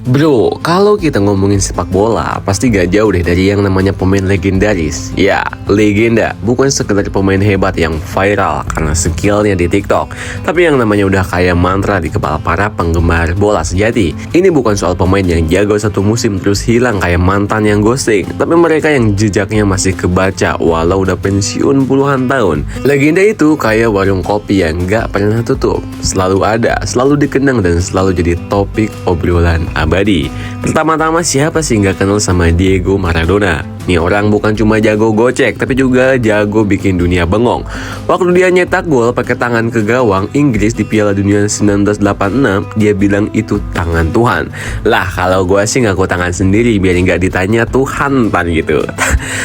Bro, kalau kita ngomongin sepak bola, pasti gak jauh deh dari yang namanya pemain legendaris. Ya, legenda, bukan sekedar pemain hebat yang viral karena skillnya di TikTok, tapi yang namanya udah kayak mantra di kepala para penggemar bola sejati. Ini bukan soal pemain yang jago satu musim terus hilang kayak mantan yang ghosting, tapi mereka yang jejaknya masih kebaca walau udah pensiun puluhan tahun. Legenda itu kayak warung kopi yang gak pernah tutup, selalu ada, selalu dikenang dan selalu jadi topik obrolan abadi. Pertama-tama siapa sih nggak kenal sama Diego Maradona? Nih orang bukan cuma jago gocek, tapi juga jago bikin dunia bengong. Waktu dia nyetak gol pakai tangan ke gawang Inggris di Piala Dunia 1986, dia bilang itu tangan Tuhan. Lah kalau gue sih ngaku tangan sendiri biar nggak ditanya Tuhan pan gitu.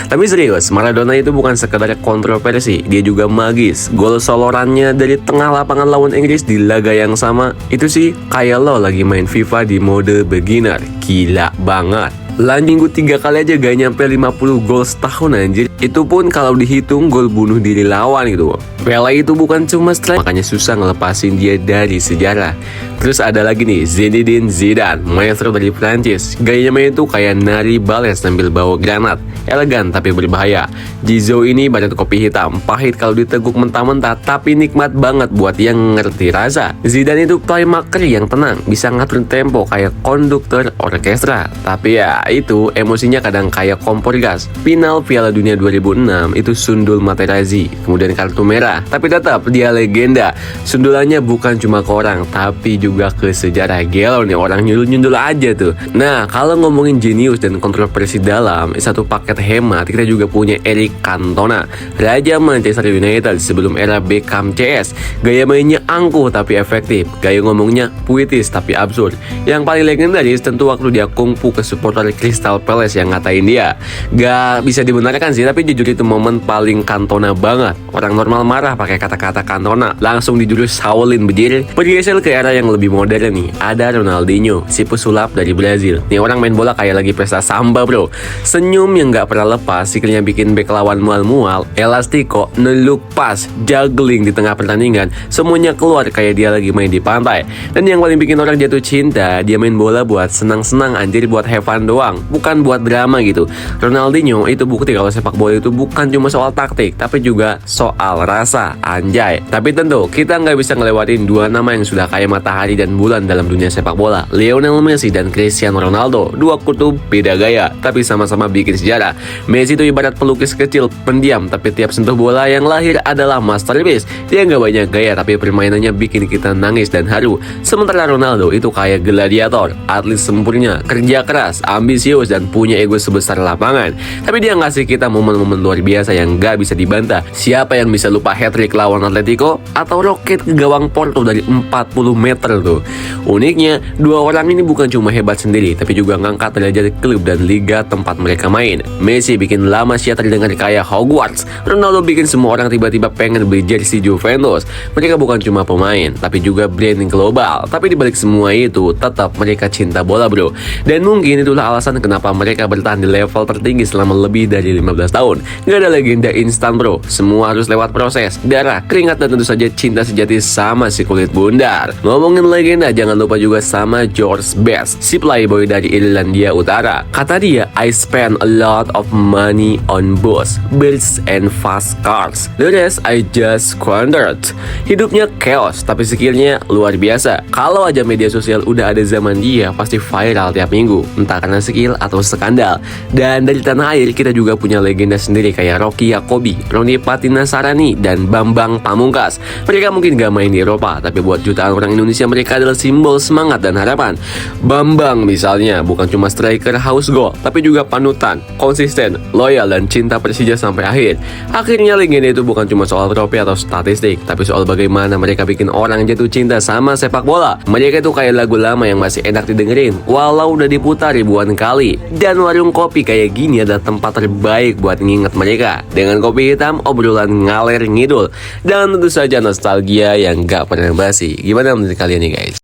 Tapi serius, Maradona itu bukan sekedar kontroversi, dia juga magis. Gol solorannya dari tengah lapangan lawan Inggris di laga yang sama, itu sih kayak lo lagi main FIFA di mode beginner. Gila banget. Lah minggu 3 kali aja gak nyampe 50 gol setahun anjir. Itu pun kalau dihitung gol bunuh diri lawan gitu. Pele itu bukan cuma striker, makanya susah ngelepasin dia dari sejarah. Terus ada lagi nih Zinedine Zidane, maestro dari Prancis. Gayanya main tuh kayak nari balet sambil bawa granat. Elegan tapi berbahaya. Jizou ini badan kopi hitam, pahit kalau diteguk mentah-mentah, tapi nikmat banget buat yang ngerti rasa. Zidane itu playmaker yang tenang, bisa ngatur tempo kayak konduktor orkestra. Tapi ya itu emosinya kadang kayak kompor gas. Final Piala Dunia 2006 itu sundul Materazzi, kemudian kartu merah. Tapi tetap dia legenda. Sundulannya bukan cuma ke orang, tapi juga ke sejarah. Gelo nih orang nyundul-nyundul aja tuh. Nah kalau ngomongin jenius dan kontroversi dalam satu paket hemat, kita juga punya Eric Cantona, raja Manchester United sebelum era Beckham CS. Gaya mainnya angkuh tapi efektif, gaya ngomongnya puitis tapi absurd. Yang paling legendaris tentu waktu dia kungfu ke supporter Crystal Palace yang ngatain dia. Gak bisa dibenarkan sih, tapi jujur itu momen paling Cantona banget. Orang normal marah pakai kata-kata Cantona, langsung dijurus Shaolin bejir. Bergeser ke era yang lebih modern nih, ada Ronaldinho, si pesulap dari Brazil. Nih orang main bola kayak lagi pesta samba bro. Senyum yang gak pernah lepas, sikilnya bikin bek lawan mual-mual, elastiko, neluk pas, juggling di tengah pertandingan, semuanya keluar kayak dia lagi main di pantai. Dan yang paling bikin orang jatuh cinta, dia main bola buat senang-senang anjir, buat have fun doang, bukan buat drama gitu. Ronaldinho itu bukti kalau sepak bola itu bukan cuma soal taktik, tapi juga soal rasa, anjay. Tapi tentu kita nggak bisa ngelewatin dua nama yang sudah kayak matahari dan bulan dalam dunia sepak bola, Lionel Messi dan Cristiano Ronaldo. Dua kutub beda gaya, tapi sama-sama bikin sejarah. Messi itu ibarat pelukis kecil, pendiam, tapi tiap sentuh bola yang lahir adalah masterpiece. Dia nggak banyak gaya, tapi permainannya bikin kita nangis dan haru. Sementara Ronaldo itu kayak gladiator, atlet sempurna, kerja keras, ambisius, dan punya ego sebesar lapangan. Tapi dia ngasih kita momen-momen luar biasa yang gak bisa dibantah. Siapa yang bisa lupa hat-trick lawan Atletico atau roket ke gawang Porto dari 40 meter tuh. Uniknya, dua orang ini bukan cuma hebat sendiri, tapi juga ngangkat derajat klub dan liga tempat mereka main. Messi bikin La Masia terdengar kayak Hogwarts. Ronaldo bikin semua orang tiba-tiba pengen beli jersey Juventus. Mereka bukan cuma pemain, tapi juga branding global. Tapi dibalik semua itu, tetap mereka cinta bola bro. Dan mungkin itulah alasan kenapa mereka bertahan di level tertinggi selama lebih dari 15 tahun. Gak ada legenda instan bro, semua harus lewat proses, darah, keringat, dan tentu saja cinta sejati sama si kulit bundar. Ngomongin legenda, jangan lupa juga sama George Best, si playboy dari Irlandia Utara. Kata dia, I spend a lot of money on boats, birds, and fast cars. The rest I just squandered. Hidupnya chaos, tapi skillnya luar biasa. Kalau aja media sosial udah ada zaman dia, pasti viral tiap minggu, entah karena skill atau skandal. Dan dari tanah air kita juga punya legenda sendiri kayak Rocky Yakobi, Roni Patinasarani, dan Bambang Pamungkas. Mereka mungkin gak main di Eropa, tapi buat jutaan orang Indonesia mereka adalah simbol semangat dan harapan. Bambang misalnya bukan cuma striker haus gol, tapi juga panutan, konsisten, loyal, dan cinta Persija sampai akhir. Akhirnya legenda itu bukan cuma soal trofi atau statistik, tapi soal bagaimana mereka bikin orang jatuh cinta sama sepak bola. Mereka itu kayak lagu lama yang masih enak didengerin walau udah diputar ribuan kali. Dan warung kopi kayak gini adalah tempat terbaik buat nginget mereka. Dengan kopi hitam, obrolan ngalir ngidul, dan tentu saja nostalgia yang gak pernah basi. Gimana menurut kalian nih guys?